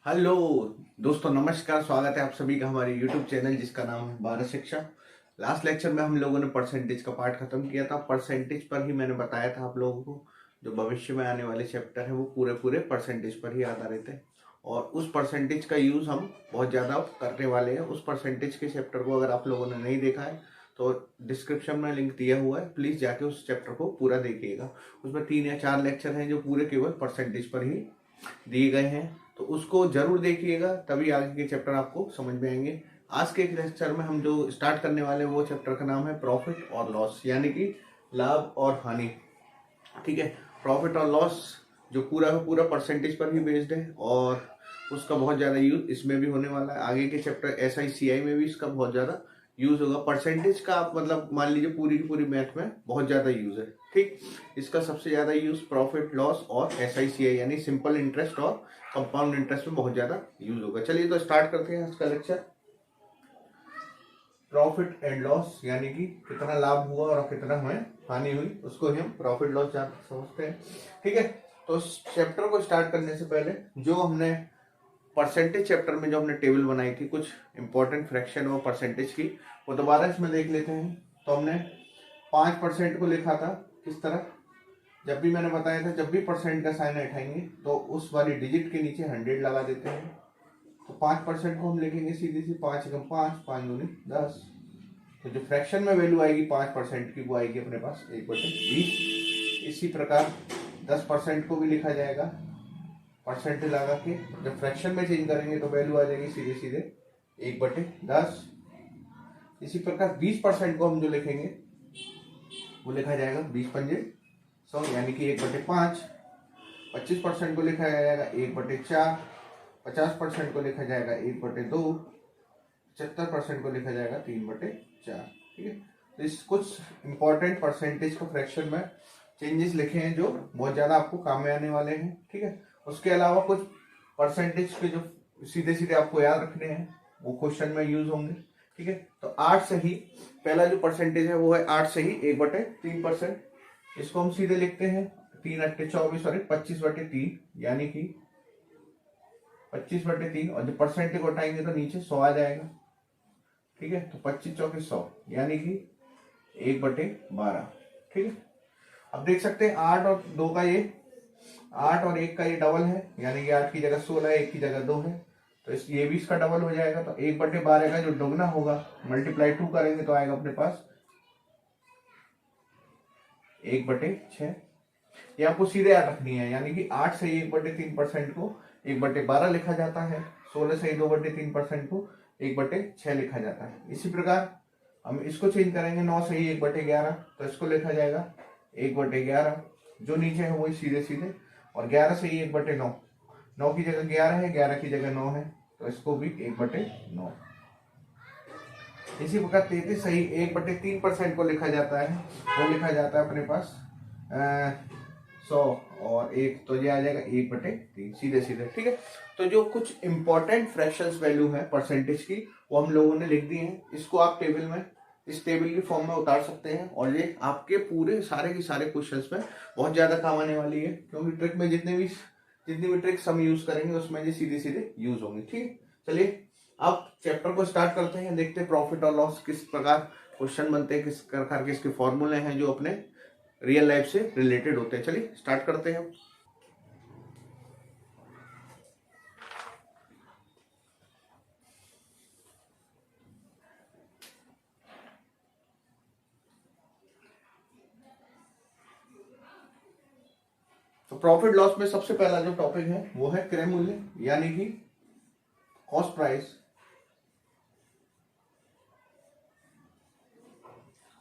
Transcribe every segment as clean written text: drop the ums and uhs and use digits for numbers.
Hello दोस्तों, नमस्कार। स्वागत है आप सभी का हमारे YouTube चैनल जिसका नाम है भारत शिक्षा। लास्ट लेक्चर में हम लोगों ने परसेंटेज का पार्ट खत्म किया था। परसेंटेज पर ही मैंने बताया था आप लोगों को जो भविष्य में आने वाले चैप्टर है वो पूरे पूरे परसेंटेज पर ही आधारित है और उस परसेंटेज का यूज़ हम बहुत ज़्यादा करने वाले हैं। उस परसेंटेज के चैप्टर को अगर आप लोगों ने नहीं देखा है तो डिस्क्रिप्शन में लिंक दिया हुआ है, प्लीज़ जाके उस चैप्टर को पूरा देखिएगा। उसमें 3 या 4 लेक्चर हैं जो पूरे केवल परसेंटेज पर ही दिए गए हैं, तो उसको जरूर देखिएगा, तभी आगे के चैप्टर आपको समझ में आएंगे। आज के लेक्चर में हम जो स्टार्ट करने वाले हैं वो चैप्टर का नाम है प्रॉफिट और लॉस, यानी कि लाभ और हानि। ठीक है, प्रॉफिट और लॉस जो पूरा का पूरा परसेंटेज पर ही बेस्ड है और उसका बहुत ज़्यादा यूज इसमें भी होने वाला है। आगे के चैप्टर SI CI में भी इसका बहुत ज़्यादा यूज होगा। परसेंटेज का आप मतलब मान लीजिए पूरी की पूरी मैथ में बहुत ज़्यादा यूज है। ठीक, इसका सबसे ज़्यादा यूज प्रॉफिट लॉस और SI CI यानी सिंपल इंटरेस्ट और कंपाउंड इंटरेस्ट में बहुत ज़्यादा यूज होगा। चलिए तो स्टार्ट करते हैं इसका लेक्चर। प्रॉफिट एंड लॉस यानी कि कितना लाभ हुआ और कितना हमें हानि हुई, उसको ही हम प्रॉफिट लॉस समझते हैं। ठीक है, तो इस चैप्टर को स्टार्ट करने से पहले जो हमने परसेंटेज चैप्टर में जो हमने टेबल बनाई थी कुछ इंपॉर्टेंट फ्रैक्शन और परसेंटेज की, वो दोबारा इसमें देख लेते हैं। तो हमने 5% को लिखा था किस तरह, जब भी मैंने बताया था जब भी परसेंट का साइन उठाएंगे तो उस वाली डिजिट के नीचे 100 लगा देते हैं। तो 5% को हम लिखेंगे सीधी सी 5 एकम 5, 5 दूनी 10। तो जो फ्रैक्शन में वैल्यू आएगी 5% की वो आएगी अपने पास 1/20। इसी प्रकार 10% को भी लिखा जाएगा परसेंट लगा के, जब फ्रैक्शन में चेंज करेंगे तो वैल्यू आ जाएगी सीधे सीधे 1/10। इसी प्रकार 20% को हम जो लिखेंगे वो लिखा जाएगा 20×5 यानी कि 1/5। 25% को लिखा जाएगा 1/4। 50% को लिखा जाएगा 1/2। 75% को लिखा जाएगा 3/4। ठीक है, तो इस कुछ इंपॉर्टेंट परसेंटेज को फ्रैक्शन में चेंजेस लिखे हैं जो बहुत ज्यादा आपको काम में आने वाले हैं। ठीक है, उसके अलावा कुछ परसेंटेज के जो सीधे सीधे आपको याद रखने हैं वो क्वेश्चन में यूज होंगे। ठीक है, तो 8 से ही पहला जो परसेंटेज है वो है 8 से ही 1/3%। इसको हम सीधे लिखते हैं 3×24 सॉरी 25/3 यानी कि 25/3, और जब परसेंटेज उठाएंगे तो नीचे 100 आ जाएगा। ठीक है, तो 25×4 = 100 यानी कि 1/12। ठीक है, अब देख सकते हैं 8 और 2 का ये 8 और 1 का ये डबल है, यानी कि 8 की जगह 16 है, 1 की जगह 2 है, तो इस ये भी इसका डबल हो जाएगा। तो 1/12 का जो दोगुना होगा मल्टीप्लाई 2 करेंगे तो आएगा अपने पास 1/6। ये आपको सीधे याद रखनी है, यानी कि 8 से 1/3% को 1/12 लिखा जाता है, 16 से 2/3% को 1/6 लिखा जाता है। इसी प्रकार हम इसको चेंज करेंगे 9 से 1/11, तो इसको लिखा जाएगा 1/11। जो नीचे है वही सीधे सीधे, और 11 से 1/9, 9 की जगह 11 है, 11 की जगह 9 है, तो इसको भी 1/9। इसी प्रकार 33 सही 1/3% को लिखा जाता है, वो लिखा जाता है अपने पास 100 और 1, तो ये आ जाएगा 1/3 सीधे सीधे। ठीक है, तो जो कुछ इंपॉर्टेंट फ्रैक्शंस वैल्यू है परसेंटेज की वो हम लोगों ने लिख दी है। इसको आप टेबल में इस टेबल की फॉर्म में उतार सकते हैं और ये आपके पूरे सारे के सारे क्वेश्चंस में बहुत ज्यादा काम आने वाली है, क्योंकि ट्रिक में जितनी भी ट्रिक्स हम यूज करेंगे उसमें ये सीधे सीधे यूज होंगी। ठीक है, चलिए अब चैप्टर को स्टार्ट करते हैं, देखते हैं प्रॉफिट और लॉस किस प्रकार क्वेश्चन बनते हैं, किस प्रकार के इसके फॉर्मूले हैं जो अपने रियल लाइफ से रिलेटेड होते हैं। चलिए स्टार्ट करते हैं। तो प्रॉफिट लॉस में सबसे पहला जो टॉपिक है वो है क्रय मूल्य, यानी कि कॉस्ट प्राइस।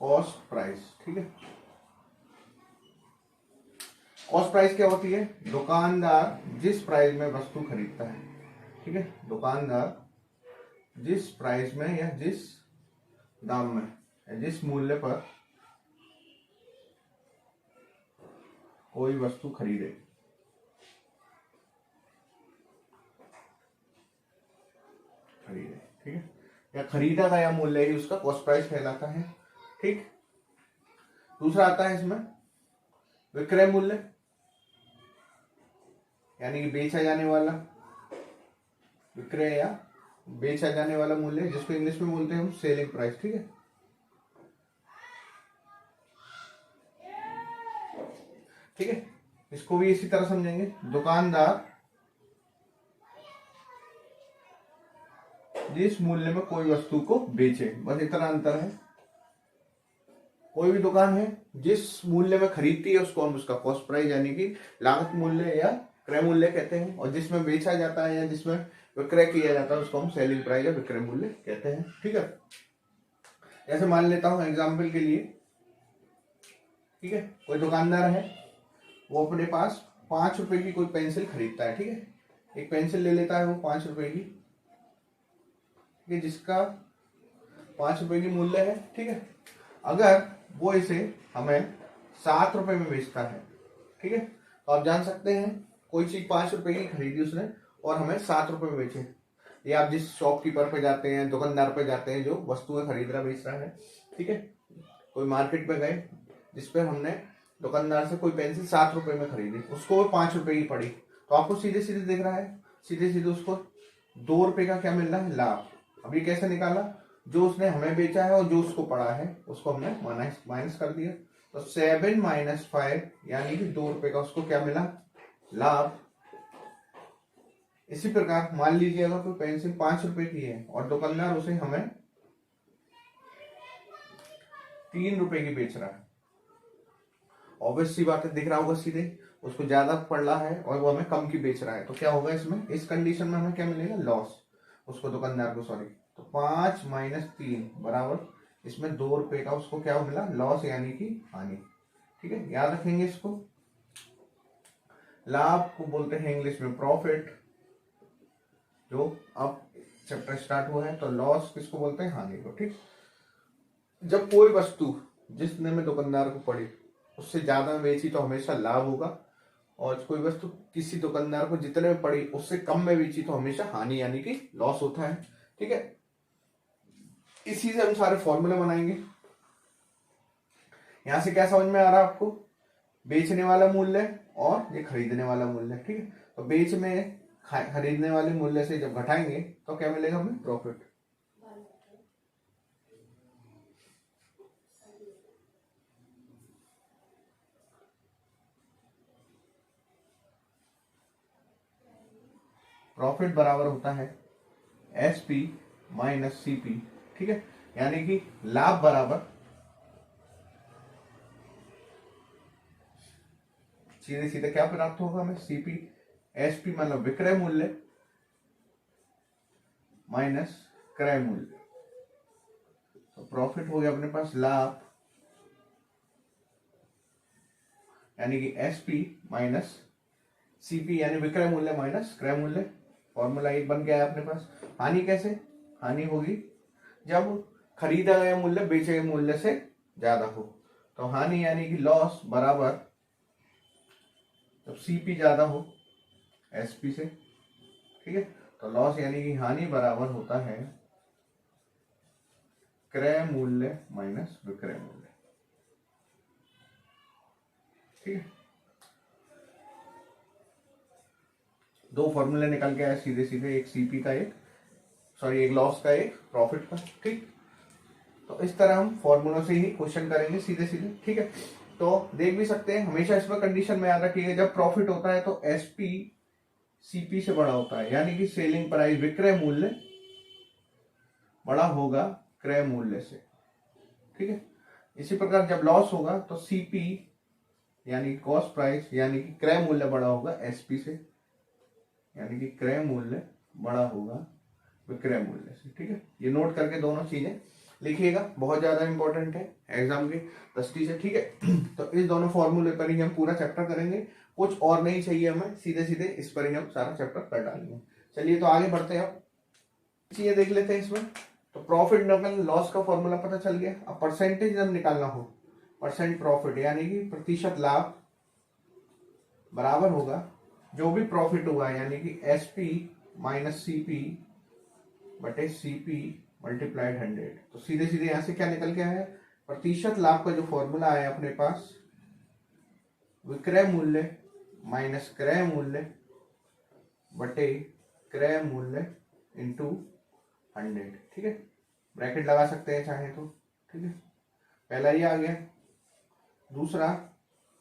कॉस्ट प्राइस, ठीक है, कॉस्ट प्राइस क्या होती है? दुकानदार जिस प्राइस में वस्तु खरीदता है, ठीक है, दुकानदार जिस प्राइस में या जिस दाम में या जिस मूल्य पर कोई वस्तु खरीदे, ठीक है, या खरीदा गया मूल्य ही उसका कॉस्ट प्राइस कहलाता है। ठीक, दूसरा आता है इसमें विक्रय मूल्य, यानी कि बेचा जाने वाला विक्रय या बेचा जाने वाला मूल्य, जिसको इंग्लिश में बोलते हैं हम सेलिंग प्राइस। ठीक है, ठीक है, इसको भी इसी तरह समझेंगे। दुकानदार जिस मूल्य में कोई वस्तु को बेचे, बस इतना अंतर है। कोई भी दुकान है जिस मूल्य में खरीदती है उसको हम उसका कॉस्ट प्राइस यानी कि लागत मूल्य या क्रय मूल्य कहते हैं, और जिसमें बेचा जाता है या जिसमें विक्रय किया जाता है उसको हम सेलिंग प्राइस या विक्रय मूल्य कहते हैं। ठीक है, जैसे मान लेता हूं एग्जाम्पल के लिए, ठीक है, कोई दुकानदार है, वो अपने पास 5 रुपए की कोई पेंसिल खरीदता है। ठीक है, एक पेंसिल ले लेता है वो 5 रुपए की, ठीक है, जिसका 5 रुपए की मूल्य है। ठीक है, अगर वो इसे हमें 7 रुपए में बेचता है, ठीक है, तो आप जान सकते हैं कोई चीज 5 रुपए की खरीदी उसने और हमें 7 रुपए में बेचे। ये आप जिस शॉपकीपर पे जाते हैं, दुकानदार पे जाते हैं जो वस्तुएं खरीद रहा बेच रहा है, ठीक है, कोई मार्केट में गए जिसपे हमने दुकानदार से कोई पेंसिल 7 रुपए में खरीदी, उसको वो 5 रुपए की पड़ी, तो आपको सीधे सीधे दिख रहा है, सीधे सीधे उसको 2 रुपए का क्या मिल रहा है, लाभ। अभी कैसे निकाला, जो उसने हमें बेचा है और जो उसको पड़ा है उसको हमने माइनस कर दिया, तो 7 माइनस 5 यानी कि 2 रुपए का उसको क्या मिला, लाभ। इसी प्रकार मान लीजिए अगर कोई पेंसिल 5 रुपए की है और दुकानदार उसे हमें 3 रुपए की बेच रहा है, ऑब्वियस सी बात है, दिख रहा होगा सीधे उसको ज्यादा पड़ रहा है और वो हमें कम की बेच रहा है, तो क्या होगा इसमें, इस कंडीशन में हमें क्या मिलेगा, लॉस, उसको दुकानदार को, सॉरी, तो 5 माइनस 3 बराबर इसमें 2 रुपए का उसको क्या मिला, लॉस यानी कि हानि। ठीक है, याद रखेंगे इसको। लाभ को बोलते हैं इंग्लिश में प्रॉफिट, जो अब चैप्टर स्टार्ट हुआ है, तो लॉस किसको बोलते हैं, हानि को। ठीक, जब कोई वस्तु जितने में दुकानदार को पड़ी उससे ज्यादा में बेची तो हमेशा लाभ होगा, और कोई वस्तु किसी दुकानदार को जितने में पड़ी उससे कम में बेची तो हमेशा हानि यानी कि लॉस होता है। ठीक है, इसी से हम सारे फॉर्मूले बनाएंगे। यहां से क्या समझ में आ रहा है आपको, बेचने वाला मूल्य और ये खरीदने वाला मूल्य। ठीक है, तो बेच में खरीदने वाले मूल्य से जब घटाएंगे तो क्या मिलेगा हमें, प्रॉफिट। प्रॉफिट बराबर होता है एसपी माइनस सीपी। ठीक है, यानी कि लाभ बराबर सीधे सीधे क्या प्राप्त होगा हमें, सीपी, एसपी मतलब विक्रय मूल्य माइनस क्रय मूल्य, तो प्रॉफिट हो गया अपने पास लाभ, यानी कि एसपी माइनस सीपी यानी विक्रय मूल्य माइनस क्रय मूल्य। फॉर्मूला 1 बन गया है अपने पास। हानि कैसे, हानि होगी जब खरीदा गया मूल्य बेचे गए मूल्य से ज्यादा हो, तो हानि यानी कि लॉस बराबर जब सीपी ज्यादा हो एसपी से। ठीक है, तो लॉस यानी कि हानि बराबर होता है क्रय मूल्य माइनस विक्रय मूल्य। ठीक है, 2 फॉर्मूले निकल के आए सीधे सीधे, एक सीपी का एक लॉस का, एक प्रॉफिट का। ठीक, तो इस तरह हम फॉर्मूलों से ही क्वेश्चन करेंगे सीधे सीधे। ठीक है, तो देख भी सकते हैं, हमेशा इसमें कंडीशन में याद रखिएगा, जब प्रॉफिट होता है तो एसपी सीपी से बड़ा होता है, यानी कि सेलिंग प्राइस विक्रय मूल्य बड़ा होगा क्रय मूल्य से। ठीक है, इसी प्रकार जब लॉस होगा तो सीपी यानी कॉस्ट प्राइस यानी कि क्रय मूल्य बड़ा होगा एसपी से, यानी कि क्रय मूल्य बड़ा होगा विक्रय मूल्य से। ठीक है, ये नोट करके दोनों चीजें लिखिएगा, बहुत ज्यादा इंपॉर्टेंट है एग्जाम की दृष्टि से। ठीक है, तो इस दोनों फॉर्मूले पर ही हम पूरा चैप्टर करेंगे, कुछ और नहीं चाहिए हमें, सीधे सीधे इस पर ही हम सारा चैप्टर कर डालेंगे। चलिए तो आगे बढ़ते हैं, अब चीजें देख लेते हैं इसमें। तो प्रॉफिट निकल लॉस का फॉर्मूला पता चल गया। अब परसेंटेज जब निकालना हो, परसेंट प्रॉफिट यानी कि प्रतिशत लाभ बराबर होगा जो भी प्रॉफिट हुआ है, यानी कि एसपी माइनस सीपी बटे सीपी मल्टीप्लाइड 100। तो सीधे सीधे यहां से क्या निकल के आया, प्रतिशत लाभ का जो फॉर्मूला आया अपने पास, विक्रय मूल्य माइनस क्रय मूल्य बटे क्रय मूल्य इंटू 100, ठीक है, ब्रैकेट लगा सकते हैं चाहे तो, ठीक है, पहला ये आ गया। दूसरा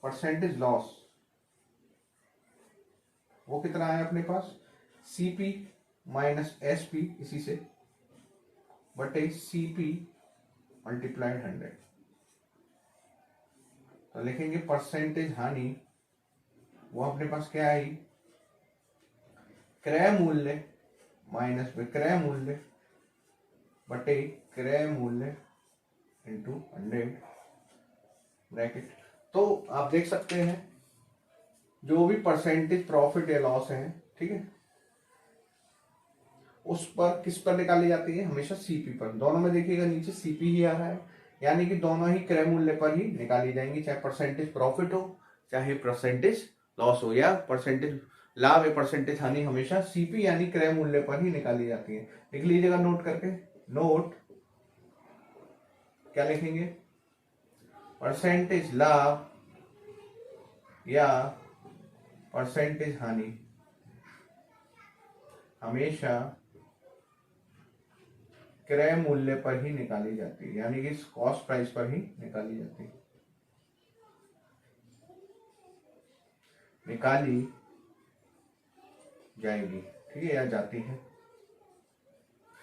परसेंटेज लॉस, वो कितना है अपने पास, सीपी माइनस एसपी, इसी से बटे सीपी मल्टीप्लाइड 100। तो लिखेंगे परसेंटेज हानि, वो अपने पास क्या आई, क्रय मूल्य माइनस विक्रय मूल्य बटे क्रय मूल्य इंटू 100 ब्रैकेट। तो आप देख सकते हैं जो भी परसेंटेज प्रॉफिट या लॉस है, ठीक है, उस पर किस पर निकाली जाती है, हमेशा सीपी पर। दोनों में देखिएगा नीचे सीपी ही आ रहा है, यानी कि दोनों ही क्रय मूल्य पर ही निकाली जाएंगी, चाहे परसेंटेज प्रॉफिट हो चाहे परसेंटेज लॉस हो, या परसेंटेज लाभ या परसेंटेज हानि, हमेशा सीपी यानी क्रय मूल्य पर ही निकाली जाती है। लिख लीजिएगा नोट करके, नोट क्या लिखेंगे, परसेंटेज लाभ या परसेंटेज हानि हमेशा क्रय मूल्य पर ही निकाली जाती है, यानी कि कॉस्ट प्राइस पर ही निकाली जाती है, निकाली जाएगी, ठीक है, या जाती है,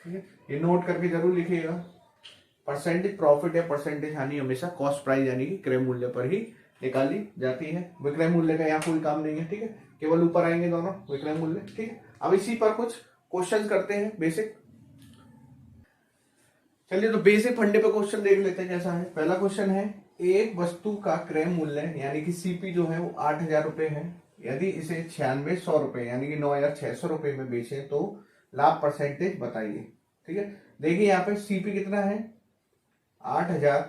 ठीक है, ये नोट करके जरूर लिखिएगा। परसेंटेज प्रॉफिट या परसेंटेज हानि हमेशा कॉस्ट प्राइस यानी कि क्रय मूल्य पर ही निकाली जाती है। विक्रय मूल्य का यहाँ कोई काम नहीं है, ठीक है, केवल ऊपर आएंगे दोनों विक्रय मूल्य, ठीक है। अब इसी पर कुछ क्वेश्चन करते हैं बेसिक। चलिए तो बेसिक फंडे पे क्वेश्चन देख लेते हैं कैसा है। पहला क्वेश्चन है, एक वस्तु का क्रय मूल्य यानी कि सीपी जो है वो 8,000 रुपए है, यदि इसे 9600 रुपए यानी कि 9,600 रुपए में बेचे तो लाभ परसेंटेज बताइए, ठीक है। देखिए यहाँ पे सीपी कितना है 8,000,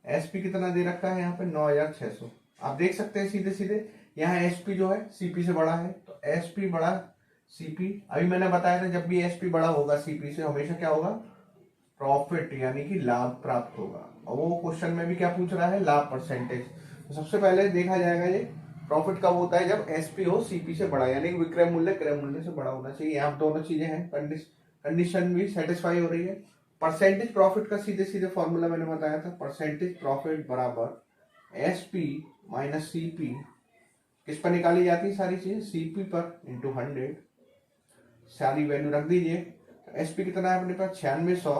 एसपी कितना दे रखा है यहाँ पे 9,600। आप देख सकते हैं सीधे सीधे यहाँ एसपी जो है सीपी से बड़ा है, तो एसपी बड़ा सीपी। अभी मैंने बताया था जब भी एसपी बड़ा होगा सीपी से हमेशा क्या होगा, प्रॉफिट यानी कि लाभ प्राप्त होगा। और वो क्वेश्चन में भी क्या पूछ रहा है, लाभ परसेंटेज। तो सबसे पहले देखा जाएगा ये प्रॉफिट कब होता है, जब एसपी हो सीपी से बड़ा, यानी कि विक्रय मूल्य क्रय मूल्य से बड़ा होना चाहिए। यहाँ दोनों चीजें हैं, कंडीशन भी सेटिस्फाई हो रही है। परसेंटेज प्रॉफिट का सीधे सीधे फॉर्मूला मैंने बताया था, परसेंटेज प्रॉफिट बराबर एसपी माइनस सीपी, किस पर निकाली जाती है सारी चीजें, सीपी पर इंटू 100, सारी वैल्यू रख दीजिए। तो एसपी कितना है अपने पास 9600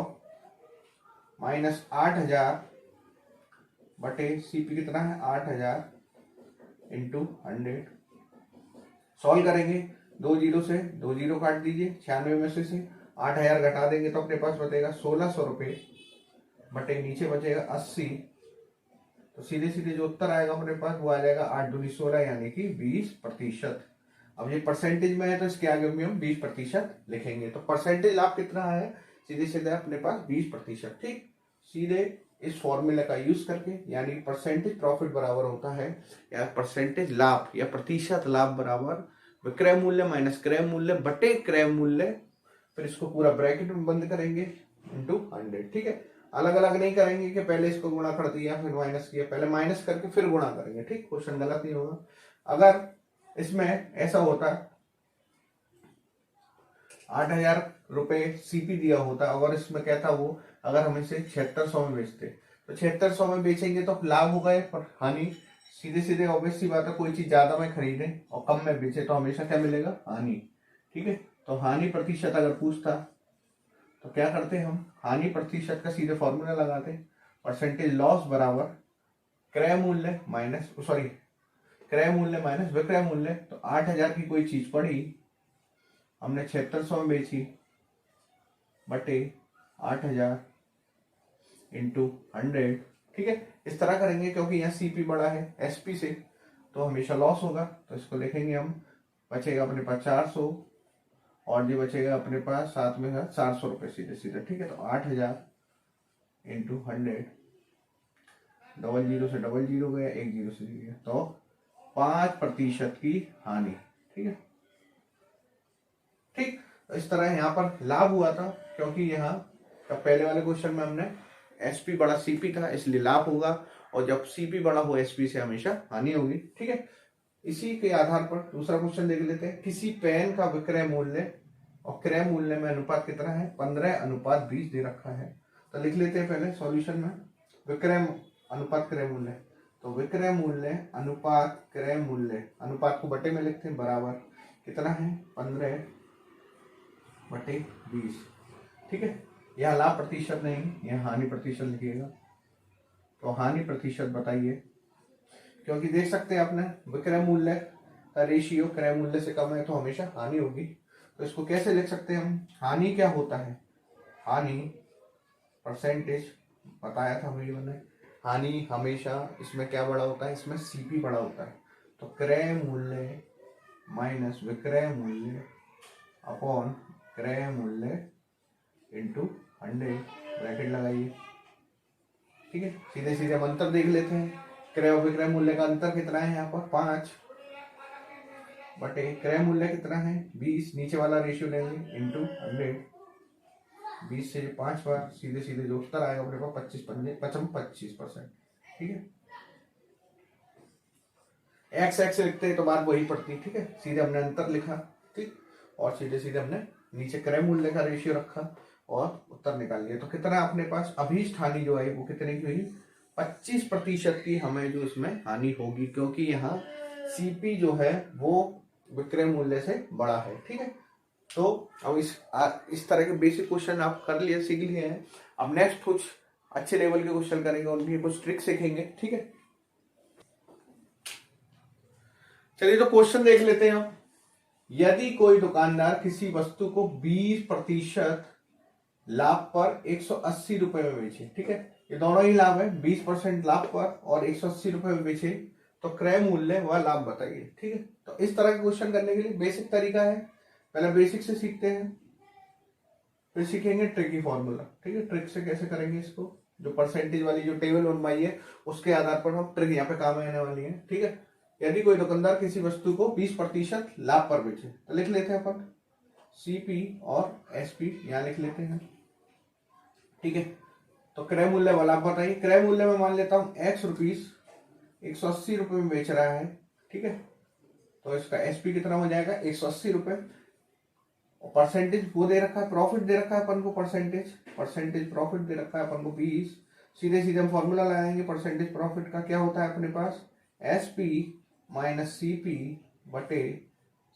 माइनस 8,000 बटे सीपी कितना है 8,000 इंटू 100। सॉल्व करेंगे, 2 जीरो से 2 जीरो काट दीजिए, 96 में से 8,000 घटा देंगे तो अपने पास बचेगा 1,600 रुपये बटे नीचे बचेगा 80। तो सीधे सीधे जो उत्तर आएगा अपने पास वो आ जाएगा 8 दूनी 16 यानी कि 20%। अब ये परसेंटेज में है तो इसके आगे भी हम 20% लिखेंगे। तो परसेंटेज लाभ कितना है, सीधे सीधे अपने पास 20%, ठीक। सीधे इस फॉर्मूले का यूज करके, यानी परसेंटेज प्रॉफिट बराबर होता है या परसेंटेज लाभ या प्रतिशत लाभ बराबर विक्रय मूल्य माइनस क्रय मूल्य बटे क्रय मूल्य, फिर इसको पूरा ब्रैकेट में बंद करेंगे इंटू 100, ठीक है। अलग अलग नहीं करेंगे कि पहले इसको गुणा कर दिया फिर माइनस किया, पहले माइनस करके फिर गुणा करेंगे, ठीक, क्वेश्चन गलत नहीं होगा। अगर इसमें ऐसा होता 8,000 रुपए सीपी दिया होता और इसमें क्या था वो, अगर हम इसे 7600 में बेचते तो 7600 में बेचेंगे तो लाभ होगा पर हानि, सीधे सीधे ऑब्वियस सी बात है, कोई चीज ज्यादा में खरीदे और कम में बेचे तो हमेशा क्या मिलेगा, हानि, ठीक है। तो हानि प्रतिशत अगर पूछता तो क्या करते हम, हानि प्रतिशत का सीधे फॉर्मूला लगाते, परसेंटेज लॉस बराबर क्रय मूल्य माइनस क्रय मूल्य माइनस विक्रय मूल्य। तो 8,000 की कोई चीज पड़ी, हमने 7600 में बेची बटे 8,000 इंटू 100, ठीक है। इस तरह करेंगे क्योंकि यहाँ सीपी बड़ा है एसपी से, तो हमेशा लॉस होगा, तो इसको लिखेंगे हम, बचेगा अपने पास 400 और ये बचेगा अपने पास साथ में 400 रुपये सीधे सीधे, ठीक है। तो 8,000 इंटू 100, डबल जीरो से डबल जीरो गया, एक जीरो से गया, तो 5% की हानि, ठीक है, ठीक। तो इस तरह यहाँ पर लाभ हुआ था क्योंकि यहाँ पहले वाले क्वेश्चन में हमने एसपी बड़ा सीपी था इसलिए लाभ होगा, और जब सीपी बड़ा हो एसपी से हमेशा हानि होगी, ठीक है। इसी के आधार पर दूसरा क्वेश्चन देख लेते हैं, किसी पेन का विक्रय मूल्य और क्रय मूल्य में अनुपात कितना है 15:20 दे रखा है। तो लिख लेते हैं पहले सॉल्यूशन में विक्रय अनुपात क्रय मूल्य। तो विक्रय मूल्य अनुपात क्रय मूल्य, अनुपात को बटे में लिखते हैं बराबर कितना है 15/20। ठीक है, यह लाभ प्रतिशत नहीं, यह हानि प्रतिशत लिखिएगा। तो हानि प्रतिशत बताइए, क्योंकि देख सकते हैं आपने विक्रय मूल्य का रेशियो क्रय मूल्य से कम है तो हमेशा हानि होगी। तो इसको कैसे लिख सकते हैं हम, हानि क्या होता है, हानि परसेंटेज बताया था भाई मैंने, हानि हमेशा इसमें क्या बड़ा होता है, इसमें सीपी बड़ा होता है। तो क्रय मूल्य माइनस विक्रय मूल्य अपॉन क्रय मूल्य इंटू 100 ब्रैकेट लगाइए। ठीक है, सीधे सीधे हम अंतर देख लेते हैं। क्रय और विक्रय मूल्य का अंतर कितना है यहाँ पर 5 बटे क्रय मूल्य कितना है 20, नीचे वाला रेशियो लेंगे इंटू 100, 20 से 5 बार, सीधे सीधे जो उत्तर आएगा अपने पास 25%। ठीक है, एक्स एक्स लिखते हैं तो बात वही पड़ती। ठीक है, सीधे हमने अंतर लिखा, ठीक, और सीधे सीधे हमने नीचे क्रय मूल्य का रेशियो रखा और उत्तर निकाल लिया। तो कितना अपने पास अभीष्ट हानि जो है वो कितने की हुई 25% की हमें जो इसमें हानि होगी, क्योंकि यहाँ सीपी जो है वो विक्रय मूल्य से बड़ा है। ठीक है, तो अब इस तरह के बेसिक क्वेश्चन आप कर लिए, सीख लिए हैं। अब नेक्स्ट कुछ अच्छे लेवल के क्वेश्चन करेंगे, उनकी कुछ ट्रिक सीखेंगे। ठीक है, चलिए तो क्वेश्चन देख लेते हैं हम। यदि कोई दुकानदार किसी वस्तु को 20% लाभ पर 180 रुपए में बेचे, ठीक है, ये दोनों ही लाभ है, 20% लाभ पर और 180 रुपए में बेचे, तो क्रय मूल्य व लाभ बताइए। ठीक है, तो इस तरह के क्वेश्चन करने के लिए बेसिक तरीका है, पहले बेसिक से सीखते हैं, फिर सीखेंगे ट्रिकी फॉर्मूला। ठीक है, ट्रिक से कैसे करेंगे इसको, जो परसेंटेज वाली जो टेबल बनवाई है उसके आधार पर हम ट्रिक यहाँ पे काम आने वाली है। ठीक है, यदि कोई दुकानदार किसी वस्तु को 20% लाभ पर बेचे, तो लिख लेते हैं अपन सीपी और एसपी यहां लिख लेते हैं। ठीक है, तो क्रय मूल्य वाला आप बताइए, क्रय मूल्य में मान लेता हूं एक्स रुपीस 180 रुपए में बेच रहा है। ठीक है, तो इसका एसपी कितना हो जाएगा 180 रुपए, और परसेंटेज वो दे रखा है, प्रॉफिट दे रखा है अपन को, परसेंटेज प्रॉफिट दे रखा है अपन को 20। सीधे सीधे हम फॉर्मूला लगाएंगे परसेंटेज प्रॉफिट का, क्या होता है अपने पास एसपी माइनस सीपी बटे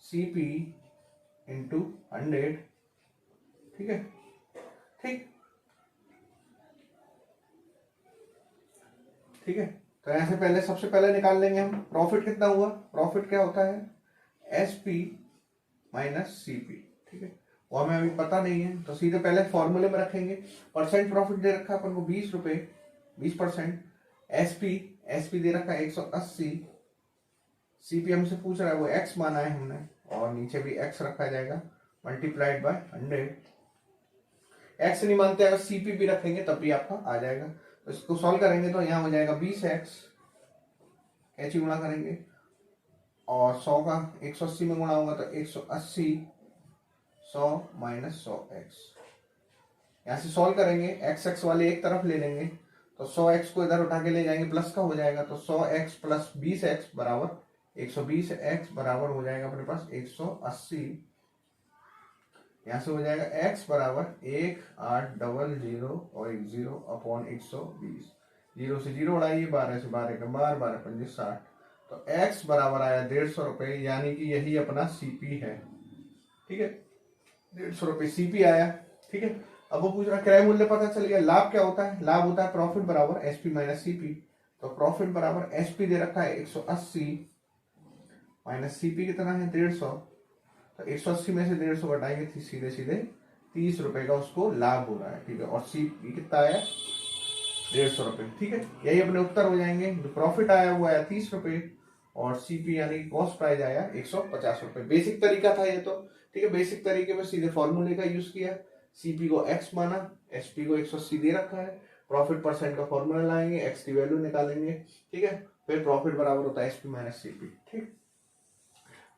सीपी इंटू 100। ठीक है, ठीक ठीक है, तो ऐसे पहले सबसे पहले निकाल लेंगे हम प्रॉफिट कितना हुआ, प्रॉफिट क्या होता है एसपी माइनस सीपी। ठीक है, वो हमें अभी पता नहीं है, तो सीधे पहले फॉर्मूले में रखेंगे। परसेंट प्रॉफिट दे रखा है अपन को 20 रुपए, 20%, एसपी दे रखा है 180, सीपी हमसे पूछ रहा है वो एक्स माना है हमने, और नीचे भी एक्स रखा जाएगा मल्टीप्लाइड बाय 100। एक्स नहीं मानते, अगर सीपी भी रखेंगे तब भी आपका आ जाएगा। तो इसको सॉल्व करेंगे तो यहाँ हो जाएगा 20x, कैची गुणा करेंगे, और 100 का 180 में गुणा होगा तो 180, 100 माइनस 100x। यहाँ से सॉल्व करेंगे, एक्स एक्स वाले एक तरफ ले लेंगे, तो 100x को इधर उठा के ले जाएंगे, प्लस का हो जाएगा, तो 100x प्लस 20x बराबर 120x बराबर हो जाएगा अपने पास 180। यहाँ से हो जाएगा x बराबर 1800 और 10 अपॉन 120, 0 से 0 उड़ाइए, 12 से 12 का 12, 12 पंजे 60, तो x बराबर आया 150 रुपए, यानी कि यही अपना सीपी है। ठीक है, 150 रुपए सीपी आया। ठीक है, अब वो पूछ रहा क्रय मूल्य पता चल गया। लाभ क्या होता है, लाभ होता है प्रॉफिट बराबर एसपी माइनस सीपी, तो प्रॉफिट बराबर एसपी दे रखा है 180 माइनस सीपी कितना है 150, तो 180 में से 150 घटाएंगे सीधे सीधे 30 रुपए का उसको लाभ हो रहा है। ठीक है, और सीपी कितना आया 150 रुपए। ठीक है, यही अपने उत्तर हो जाएंगे। जो प्रॉफिट आया वो आया 30 रुपए, और सीपी यानी कॉस्ट प्राइस आया 150 रुपए। बेसिक तरीका था ये तो। ठीक है, बेसिक तरीके में सीधे फॉर्मूले का यूज किया, सीपी को एक्स माना, एसपी को 180 दे रखा है, प्रॉफिट परसेंट का फॉर्मूला लाएंगे, एक्स की वैल्यू निकालेंगे। ठीक है, फिर प्रॉफिट बराबर होता है एसपी माइनस सीपी। ठीक,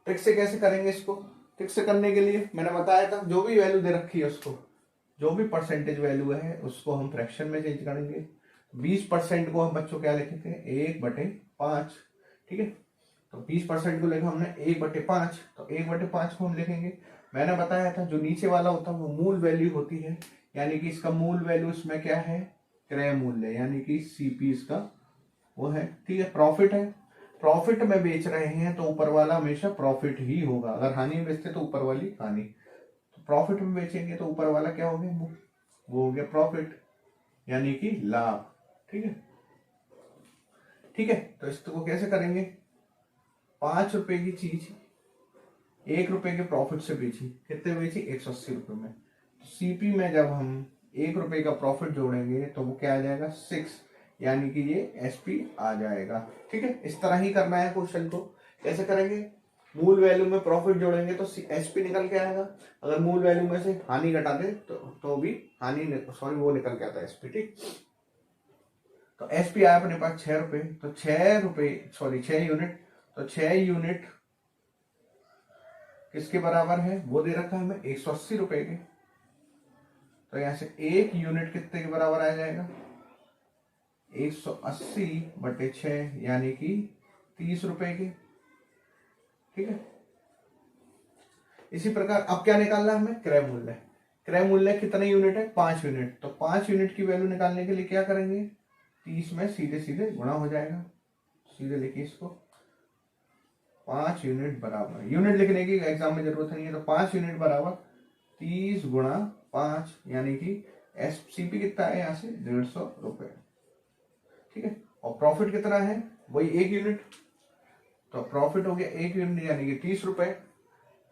ट्रिक से कैसे करेंगे इसको, ट्रिक से करने के लिए मैंने बताया था जो भी वैल्यू दे रखी है उसको, जो भी परसेंटेज वैल्यू है उसको हम फ्रैक्शन में चेंज करेंगे। 20% को हम बच्चों क्या लिखते हैं 1/5। ठीक है, तो 20% को लिखा हमने 1/5, तो 1/5 को हम लिखेंगे। मैंने बताया था जो नीचे वाला होता है वो मूल वैल्यू होती है, यानी कि इसका मूल वैल्यू इसमें क्या है, क्रय मूल्य, यानी कि सीपी इसका वो है। ठीक है, प्रॉफिट है, प्रॉफिट में बेच रहे हैं तो ऊपर वाला हमेशा प्रॉफिट ही होगा। अगर हानि में बेचते तो ऊपर वाली हानि, तो प्रॉफिट में बेचेंगे तो ऊपर वाला क्या हो गया, वो हो गया प्रॉफिट, यानी कि लाभ। ठीक है, ठीक है, तो इसको कैसे करेंगे, 5 रुपए की चीज 1 रुपए के प्रॉफिट से बेची, कितने बेची, 180 रुपए में। सीपी में जब हम 1 रुपए का प्रॉफिट जोड़ेंगे तो वो क्या आ जाएगा, 6, यानी कि ये एसपी आ जाएगा। ठीक है, इस तरह ही करना है क्वेश्चन को। कैसे करेंगे, मूल वैल्यू में प्रॉफिट जोड़ेंगे तो एसपी निकल के आएगा। अगर मूल वैल्यू में से हानि घटा दे तो भी हानि, सॉरी, वो निकल के आता है एसपी। ठीक, तो एसपी आया अपने पास 6 रुपए, तो 6 रुपए, सॉरी 6 यूनिट, तो 6 यूनिट किसके बराबर है, वो दे रखा है हमें 180 रुपए के। तो यहां से 1 यूनिट कितने के बराबर आ जाएगा, 180/6, यानी कि 30 रुपए के। ठीक है, इसी प्रकार अब क्या निकालना है हमें, क्रय मूल्य। क्रय मूल्य कितने यूनिट है, 5 यूनिट, तो 5 यूनिट की वैल्यू निकालने के लिए क्या करेंगे, 30 में सीधे सीधे गुणा हो जाएगा। सीधे लिखिए इसको, 5 यूनिट बराबर, यूनिट लिखने की एग्जाम में जरूरत नहीं है, तो 5 यूनिट बराबर 30 गुणा 5, यानी कि एससीपी कितना है यहाँ से 150 रुपए। ठीक है, और प्रॉफिट कितना है, वही 1 यूनिट, तो प्रॉफिट हो गया 1 यूनिट यानी कि 30 रुपए,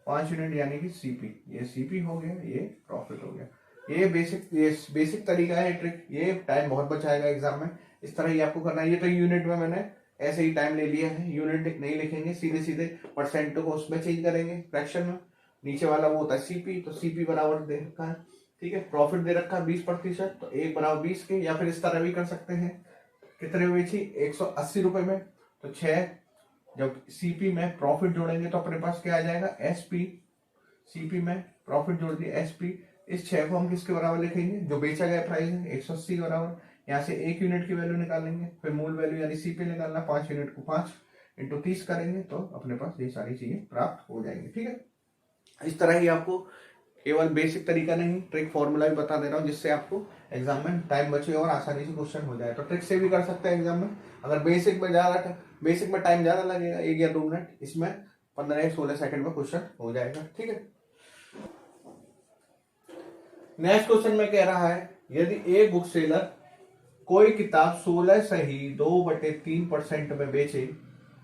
5 यूनिट यानी कि सीपी, ये सीपी हो गया, ये प्रॉफिट हो गया। ये बेसिक तरीका है ट्रिक, ये टाइम बहुत बचाएगा एग्जाम में। इस तरह ही आपको करना है। ये तो यूनिट में मैंने ऐसे ही टाइम ले लिया है, यूनिट नहीं लिखेंगे, सीधे सीधे परसेंट को उसमें चेंज करेंगे फ्रैक्शन में। नीचे वाला वो होता है सीपी, तो सीपी बराबर दे रखा है। ठीक है, प्रॉफिट दे रखा है 20%, तो 1 बराबर 20 के, या फिर इस तरह भी कर सकते हैं, कितने बेची 180 रुपए में, तो 6, जब सीपी में प्रॉफिट जोड़ेंगे तो अपने पास क्या आ जाएगा, एसपी। सीपी में प्रॉफिट जोड़ दिया एसपी, इस 6 को हम किसके बराबर लिखेंगे, जो बेचा गया प्राइस है 180 के बराबर। यहाँ से 1 यूनिट की वैल्यू निकालेंगे, फिर मूल वैल्यू यानी सीपी निकालना, 5 यूनिट को 5 × 30 करेंगे तो अपने पास ये सारी चीजें प्राप्त हो जाएंगी। ठीक है, इस तरह ही आपको केवल बेसिक तरीका नहीं, ट्रिक फॉर्मूला भी बता दे रहा हूँ, जिससे आपको एग्जाम में टाइम बचे और आसानी से क्वेश्चन हो जाए। तो ट्रिक से भी कर सकते हैं एग्जाम में। अगर बेसिक में टाइम ज्यादा लगेगा, 1 या 2 मिनट, इसमें 15 या 16 सेकंड में क्वेश्चन हो जाएगा। ठीक है, नेक्स्ट क्वेश्चन में कह रहा है, यदि एक बुक सेलर कोई किताब 16 से ही 2/3% में बेचे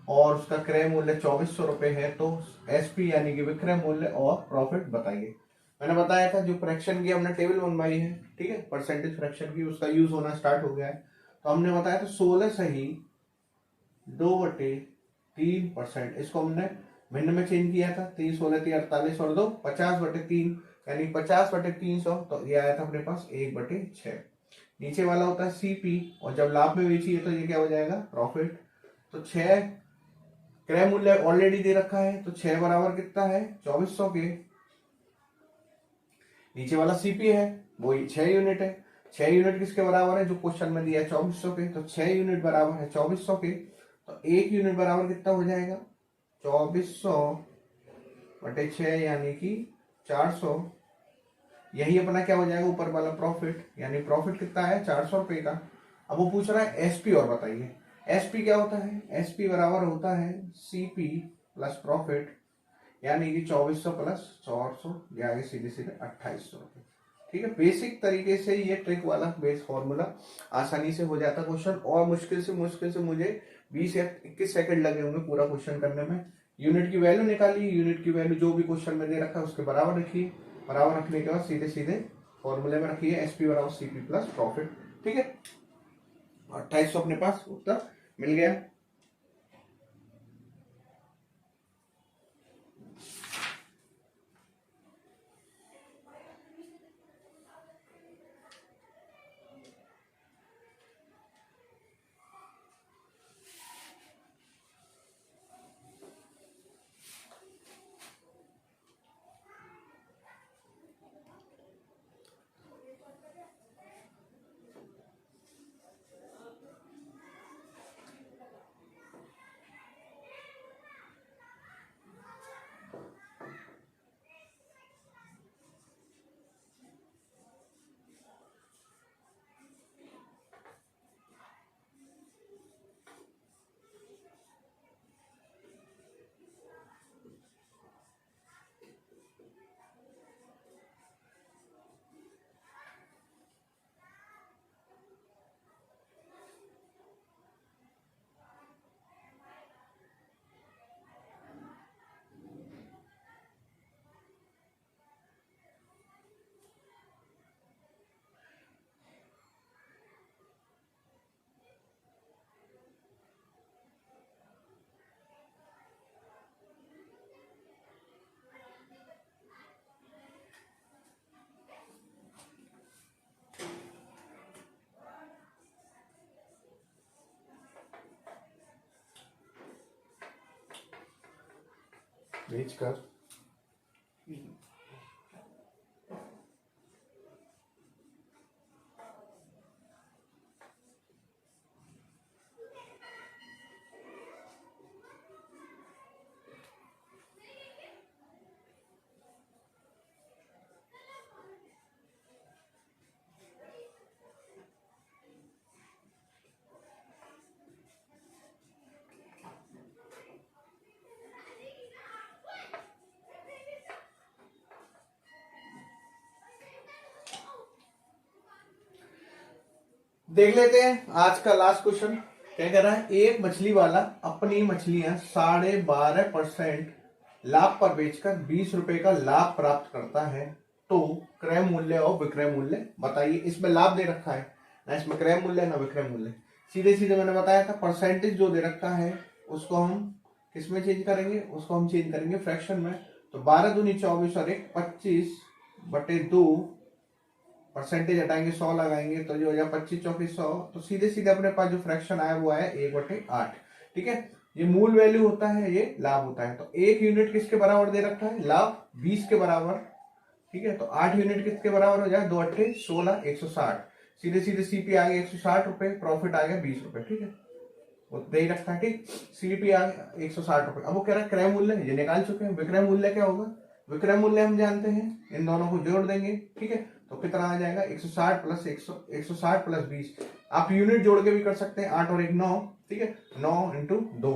और उसका क्रय मूल्य 2400 रुपए है, तो एसपी यानी कि विक्रय मूल्य और प्रॉफिट बताइए। मैंने बताया था जो फ्रैक्शन की हमने टेबल बनवाई है, ठीक है, परसेंटेज फ्रैक्शन की, उसका यूज होना स्टार्ट हो गया है। तो हमने बताया था 16 से ही 2/3%, इसको हमने भिन्न में चेंज किया था, 3 16 3 48 और 2 50/3, यानी 50/300, तो ये आया था अपने पास 1/6। नीचे वाला होता है सीपी, और जब लाभ में बेची है तो ये क्या हो जाएगा, प्रॉफिट। तो 6 क्रय मूल्य ऑलरेडी दे रखा है, तो 6 बराबर कितना है, 2400 के। नीचे वाला सीपी है, वो 6 यूनिट है, 6 यूनिट किसके बराबर है, जो क्वेश्चन में दिया है 2400 के, तो 6 यूनिट बराबर है 2400 के। तो 1 यूनिट बराबर कितना हो जाएगा, 2400/6, यानी कि 400। यही अपना क्या हो जाएगा, ऊपर वाला प्रॉफिट, यानी प्रॉफिट कितना है 400 रुपए का। अब वो पूछ रहा है एसपी और बताइए। एसपी क्या होता है, एसपी बराबर होता है सीपी प्लस प्रॉफिट, यानी कि 2400 प्लस 400, ये आगे सीधे सीधे 2800 रुपए। ठीक है, बेसिक तरीके से ये ट्रिक वाला बेस फॉर्मूला आसानी से हो जाता क्वेश्चन, और मुश्किल से मुझे 20 या 21 सेकंड लगे होंगे पूरा क्वेश्चन करने में। यूनिट की वैल्यू निकाली, यूनिट की वैल्यू जो भी क्वेश्चन में दे रखा है उसके बराबर रखिए, बराबर रखने के बाद सीधे सीधे फॉर्मूले में रखिए एसपी बराबर सीपी प्लस प्रॉफिट। ठीक है, 2800 अपने पास उत्तर मिल गया। बेचकर देख लेते हैं आज का लास्ट क्वेश्चन। क्या कह रहा है, एक मछली वाला अपनी मछलियां 12.5% लाभ पर बेचकर 20 रुपए का लाभ प्राप्त करता है, तो क्रय मूल्य और विक्रय मूल्य बताइए। इसमें लाभ दे रखा है ना, इसमें क्रय मूल्य ना विक्रय मूल्य। सीधे सीधे मैंने बताया था परसेंटेज जो दे रखा है उसको हम किसमें चेंज करेंगे, उसको हम चेंज करेंगे फ्रैक्शन में। तो 12 दूनी 24 और 1 25/2, परसेंटेज हटाएंगे 100 लगाएंगे तो जो हो जाए 25 चौकी 100। तो सीधे सीधे अपने पास जो फ्रैक्शन आया वो आया 1/8। ठीक है, ये मूल वैल्यू होता है, ये लाभ होता है। तो 1 यूनिट किसके बराबर दे रखा है, लाभ 20 के बराबर। ठीक है, तो 8 यूनिट किसके बराबर हो जाए, 2 8 16 160। सीधे सीधे सीपी आ गया 160 रुपए, प्रॉफिट आ गया 20 रुपए। ठीक है, वो दे ही रखा है। ठीक, सीपी आ गया 160 रुपए। अब वो कह रहा है क्रय मूल्य, ये निकाल चुके हैं। विक्रय मूल्य क्या होगा, विक्रय मूल्य हम जानते हैं, इन दोनों को जोड़ देंगे। ठीक है, तो कितना आ जाएगा 160 प्लस 160 प्लस 20। आप यूनिट जोड़ के भी कर सकते हैं, 8 और 1 9। ठीक है, 9 इंटू 2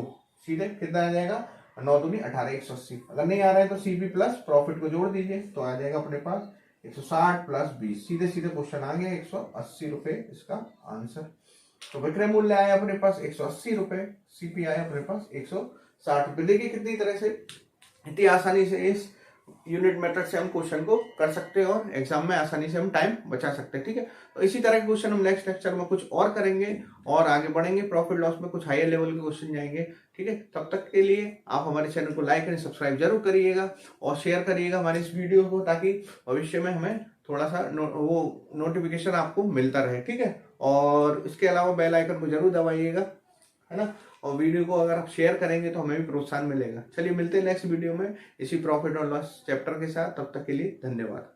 सीधे कितना आ जाएगा, 9 दूनी 18 180। अगर नहीं आ रहा है तो सीपी प्लस प्रॉफिट को जोड़ दीजिए, तो आ जाएगा अपने पास 160 प्लस 20। सीधे सीधे क्वेश्चन आ गया 180 रुपए इसका आंसर। तो विक्रय मूल्य आया अपने पास 180 रुपए, सीपी आया अपने पास 160 रुपए। देखिए कितनी तरह से, इतनी आसानी से इस यूनिट मेथड से हम क्वेश्चन को कर सकते हैं और एग्जाम में आसानी से हम टाइम बचा सकते हैं। ठीक है, तो इसी तरह के क्वेश्चन हम नेक्स्ट लेक्चर में कुछ और करेंगे और आगे बढ़ेंगे। प्रॉफिट लॉस में कुछ हायर लेवल के क्वेश्चन जाएंगे। ठीक है, तब तक के लिए आप हमारे चैनल को लाइक एंड सब्सक्राइब जरूर करिएगा और शेयर करिएगा हमारे इस वीडियो को, ताकि भविष्य में हमें थोड़ा सा वो नोटिफिकेशन आपको मिलता रहे। ठीक है, और इसके अलावा बेल आइकन को जरूर दबाइएगा, है ना। और वीडियो को अगर आप शेयर करेंगे तो हमें भी प्रोत्साहन मिलेगा। चलिए मिलते हैं नेक्स्ट वीडियो में इसी प्रॉफिट और लॉस चैप्टर के साथ। तब तक के लिए धन्यवाद।